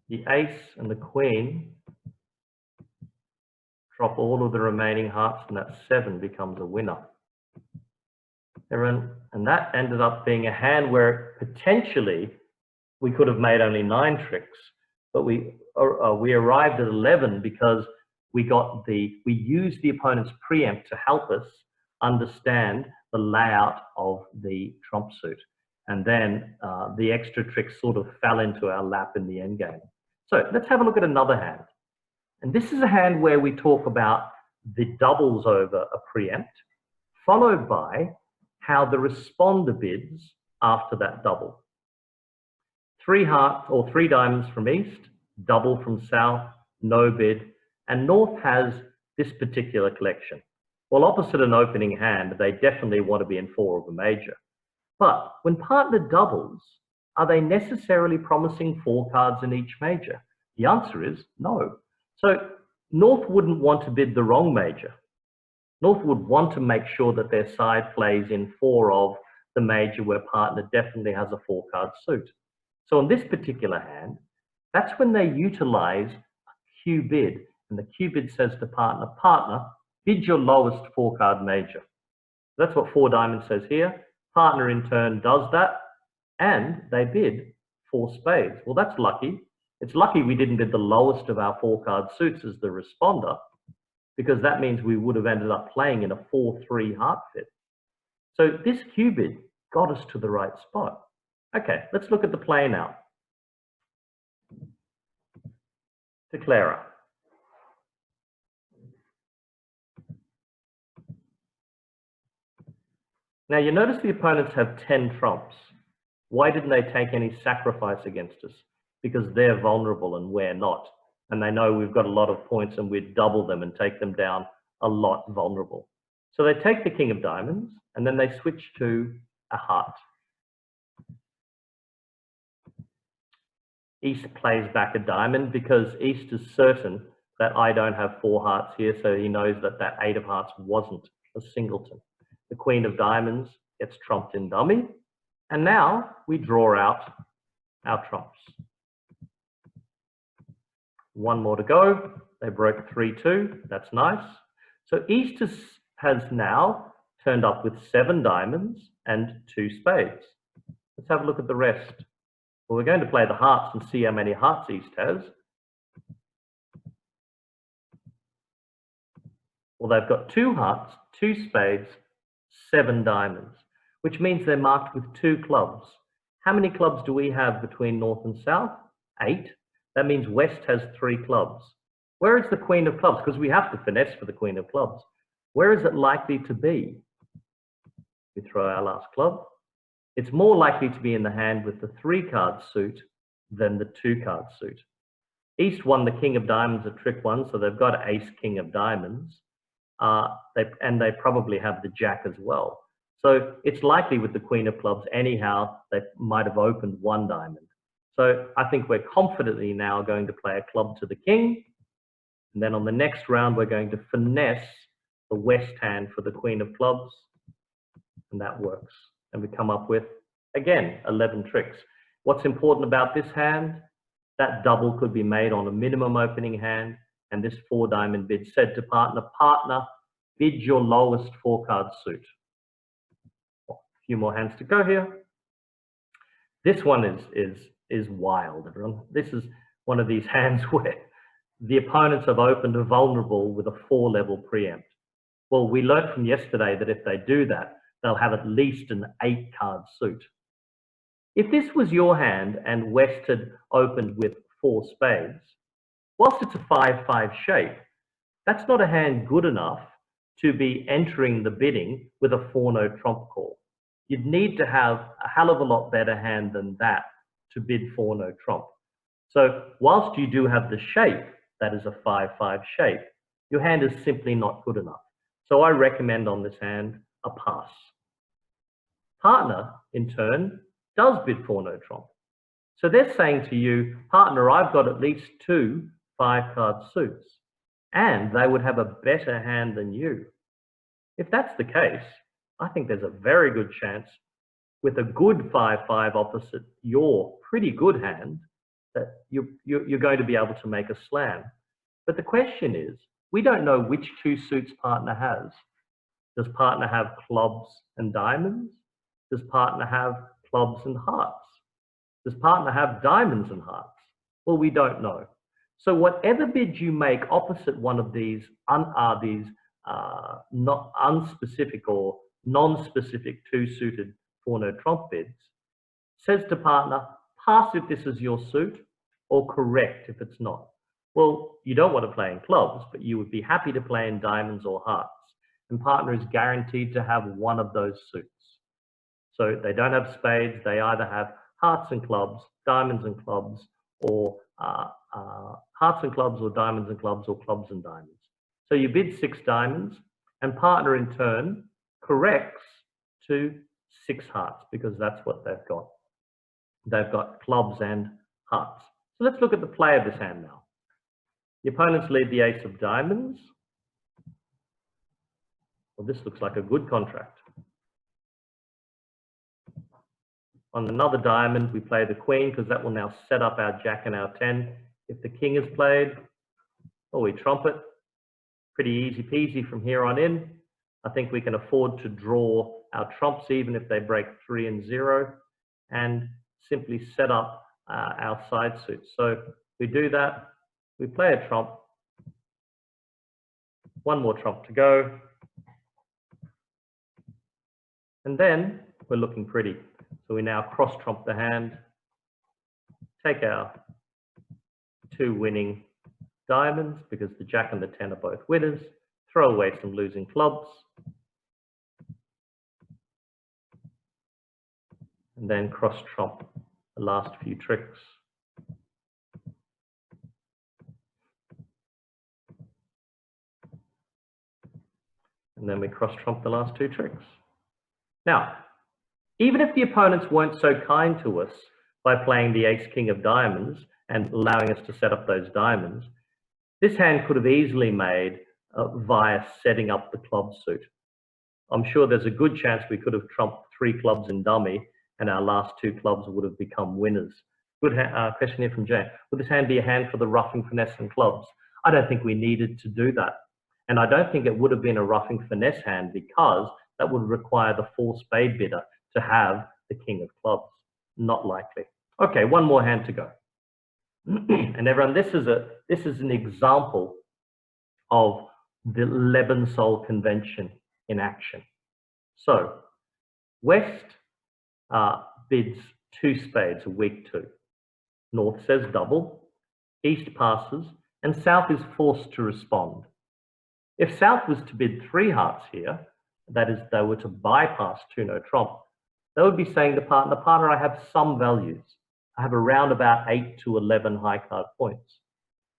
the ace and the queen drop all of the remaining hearts, and that 7 becomes a winner. And that ended up being a hand where potentially we could have made only 9 tricks, but we arrived at 11 because we used the opponent's preempt to help us understand the layout of the trump suit. And then the extra tricks sort of fell into our lap in the endgame. So let's have a look at another hand. And this is a hand where we talk about the doubles over a preempt, followed by how the responder bids after that double. 3 hearts or 3 diamonds from east, double from south, no bid, and north has this particular collection. Well, opposite an opening hand, they definitely want to be in 4 of a major. But when partner doubles, are they necessarily promising 4 cards in each major? The answer is no. So North wouldn't want to bid the wrong major. North would want to make sure that their side plays in 4 of the major where partner definitely has a 4-card suit. So on this particular hand, that's when they utilize a Q bid. And the Q bid says to partner, bid your lowest 4-card major. That's what 4 diamonds says here. Partner in turn does that, and they bid 4 spades. Well, that's lucky. It's lucky we didn't bid the lowest of our 4-card suits as the responder, because that means we would have ended up playing in a 4-3 heart fit. So this Q bid got us to the right spot. Okay, let's look at the play now. Declarer. Now you notice the opponents have 10 trumps. Why didn't they take any sacrifice against us? Because they're vulnerable and we're not. And they know we've got a lot of points and we'd double them and take them down a lot vulnerable. So they take the king of diamonds and then they switch to a heart. East plays back a diamond because East is certain that I don't have 4 hearts here, so he knows that that 8 of hearts wasn't a singleton. The queen of diamonds gets trumped in dummy, and now we draw out our trumps. 1 more to go. They broke 3-2. That's nice. So East has now turned up with 7 diamonds and 2 spades. Let's have a look at the rest. Well, we're going to play the hearts and see how many hearts East has. Well, they've got 2 hearts, 2 spades, 7 diamonds, which means they're marked with 2 clubs. How many clubs do we have between North and South? 8. That means West has 3 clubs. Where is the Queen of Clubs? Because we have to finesse for the Queen of Clubs. Where is it likely to be? We throw our last club. It's more likely to be in the hand with the 3-card suit than the 2-card suit. East won the king of diamonds at trick 1, so they've got ace king of diamonds. They probably have the jack as well. So it's likely with the queen of clubs anyhow, they might have opened 1 diamond. So I think we're confidently now going to play a club to the king. And then on the next round, we're going to finesse the west hand for the queen of clubs. And that works. And we come up with, again, 11 tricks. What's important about this hand? That double could be made on a minimum opening hand. And this 4-diamond bid said to partner, partner, bid your lowest 4-card suit. A few more hands to go here. This one is wild, everyone. This is one of these hands where the opponents have opened a vulnerable with a 4-level preempt. Well, we learned from yesterday that if they do that, they'll have at least an 8-card suit. If this was your hand and West had opened with 4 spades, whilst it's a 5-5 shape, that's not a hand good enough to be entering the bidding with a 4-no trump call. You'd need to have a hell of a lot better hand than that to bid 4-no trump. So whilst you do have the shape, that is a 5-5 shape, your hand is simply not good enough. So I recommend on this hand a pass. Partner, in turn, does bid 4-no trump. So they're saying to you, partner, I've got at least 2 5-card suits, and they would have a better hand than you. If that's the case, I think there's a very good chance with a good 5-5 opposite your pretty good hand that you're going to be able to make a slam. But the question is, we don't know which 2 suits partner has. Does partner have clubs and diamonds? Does partner have clubs and hearts? Does partner have diamonds and hearts? Well, we don't know. So whatever bid you make opposite one of these not unspecific or non-specific 2-suited 4-no trump bids, says to partner, pass if this is your suit, or correct if it's not. Well, you don't want to play in clubs, but you would be happy to play in diamonds or hearts. And partner is guaranteed to have one of those suits. So they don't have spades, they either have hearts and clubs, diamonds and clubs, or hearts and clubs, or diamonds and clubs, or clubs and diamonds. So you bid 6 diamonds, and partner in turn corrects to 6 hearts, because that's what they've got. They've got clubs and hearts. So let's look at the play of this hand now. The opponents lead the ace of diamonds. Well, this looks like a good contract. On another diamond, we play the queen, because that will now set up our jack and our 10. If the king is played, well, we trumpet. Pretty easy peasy from here on in. I think we can afford to draw our trumps even if they break 3 and 0, and simply set up our side suits. So we do that, we play a trump, 1 more trump to go, and then we're looking pretty. So we now cross trump the hand, take our 2 winning diamonds, because the jack and the 10 are both winners, throw away some losing clubs, and then cross trump the last few tricks. And then we cross trump the last 2 tricks. Now, even if the opponents weren't so kind to us by playing the ace king of diamonds and allowing us to set up those diamonds, this hand could have easily made via setting up the club suit. I'm sure there's a good chance we could have trumped 3 clubs in dummy, and our last 2 clubs would have become winners. Good question here from Jane. Would this hand be a hand for the roughing, finesse, and clubs? I don't think we needed to do that. And I don't think it would have been a roughing finesse hand, because that would require the 4-spade bidder to have the king of clubs. Not likely. Okay, 1 more hand to go. And everyone, this is an example of the Levinthal convention in action. So West bids 2 spades, a weak 2. North says double, East passes, and South is forced to respond. If South was to bid 3 hearts here, that is, they were to bypass 2-no trump, They would be saying to partner, I have some values. I have around about 8 to 11 high card points.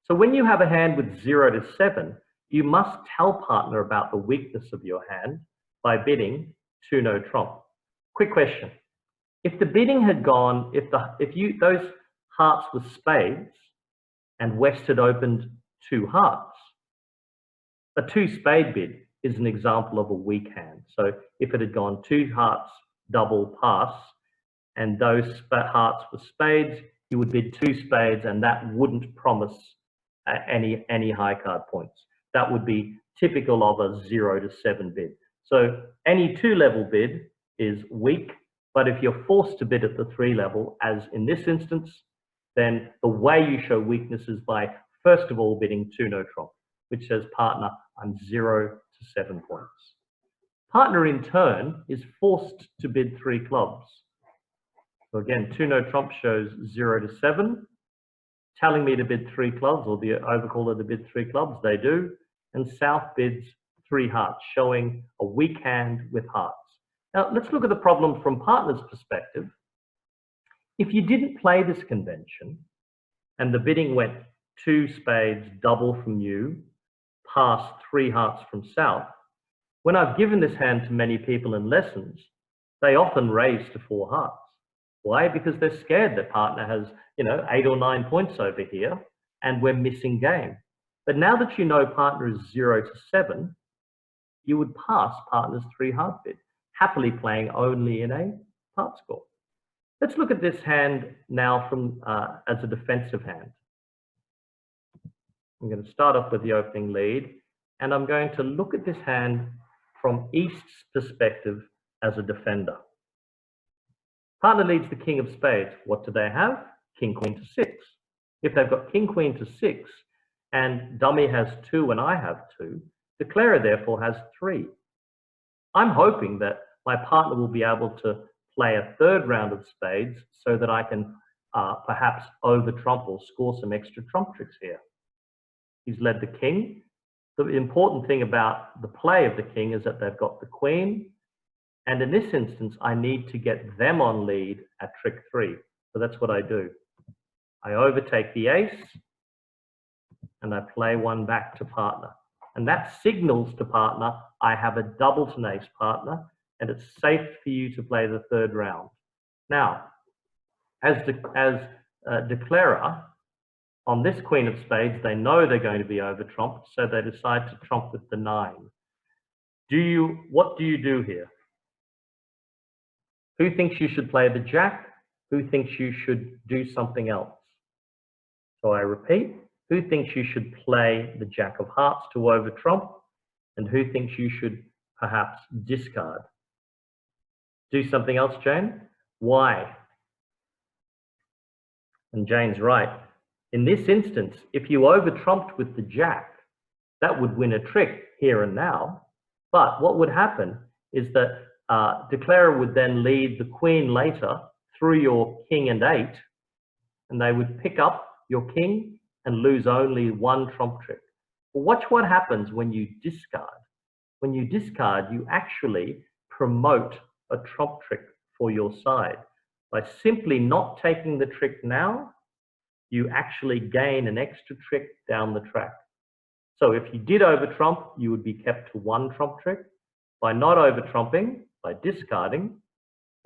So when you have a hand with 0 to 7, you must tell partner about the weakness of your hand by bidding 2 no trump. Quick question. If the bidding had gone, those hearts were spades and West had opened 2 hearts, a 2 spade bid is an example of a weak hand. So if it had gone 2 hearts, double pass, and those hearts were spades, you would bid 2 spades, and that wouldn't promise any high card points. That would be typical of a 0 to 7 bid. So any 2-level bid is weak, but if you're forced to bid at the 3 level, as in this instance, then the way you show weakness is by first of all bidding 2 no trump, which says partner, I'm 0 to 7 points. Partner in turn is forced to bid 3 clubs. So again, 2 no trump shows 0 to 7, telling me to bid 3 clubs, or the overcaller to bid 3 clubs, they do, and South bids 3 hearts, showing a weak hand with hearts. Now, let's look at the problem from partner's perspective. If you didn't play this convention, and the bidding went 2 spades, double from you, past 3 hearts from South, when I've given this hand to many people in lessons, they often raise to 4 hearts. Why? Because they're scared that partner has, 8 or 9 points over here, and we're missing game. But now that you know partner is 0 to 7, you would pass partner's 3 heart bid, happily playing only in a part score. Let's look at this hand now from as a defensive hand. I'm going to start off with the opening lead, and I'm going to look at this hand from East's perspective as a defender. Partner leads the king of spades. What do they have? King, queen to 6. If they've got king, queen to 6, and dummy has 2 and I have 2, declarer therefore has 3. I'm hoping that my partner will be able to play a 3rd round of spades so that I can perhaps over trump or score some extra trump tricks here. He's led the king. The important thing about the play of the king is that they've got the queen, and in this instance, I need to get them on lead at trick 3. So that's what I do. I overtake the ace, and I play 1 back to partner. And that signals to partner, I have a doubleton ace partner, and it's safe for you to play the 3rd round. Now, as declarer, on this queen of spades, they know they're going to be over trumped, so they decide to trump with the 9. What do you do here? Who thinks you should play the jack? Who thinks you should do something else? So I repeat, who thinks you should play the jack of hearts to over trump? And who thinks you should perhaps discard? Do something else, Jane? Why? And Jane's right. In this instance, if you over trumped with the jack, that would win a trick here and now. But what would happen is that declarer would then lead the queen later through your king and 8, and they would pick up your king and lose only 1 trump trick. Well, watch what happens when you discard. When you discard, you actually promote a trump trick for your side. By simply not taking the trick now, you actually gain an extra trick down the track. So if you did over trump, you would be kept to 1 trump trick. By not over trumping, by discarding,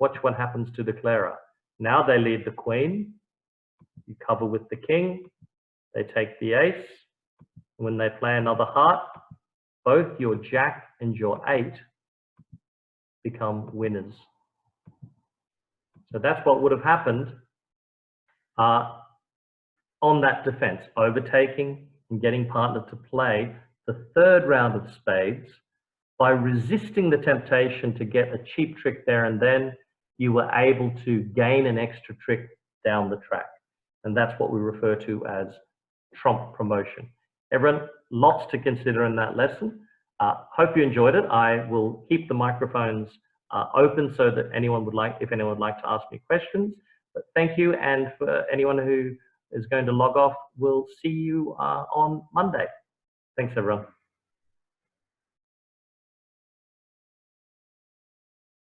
watch what happens to declarer. Now they lead the queen, you cover with the king, they take the ace. When they play another heart, both your jack and your 8 become winners. So that's what would have happened on that defense, overtaking and getting partner to play the 3rd round of spades. By resisting the temptation to get a cheap trick there and then, you were able to gain an extra trick down the track. And that's what we refer to as trump promotion. Everyone, lots to consider in that lesson. Hope you enjoyed it. I will keep the microphones open so that if anyone would like to ask me questions. But thank you, and for anyone who is going to log off, we'll see you on Monday. Thanks, everyone.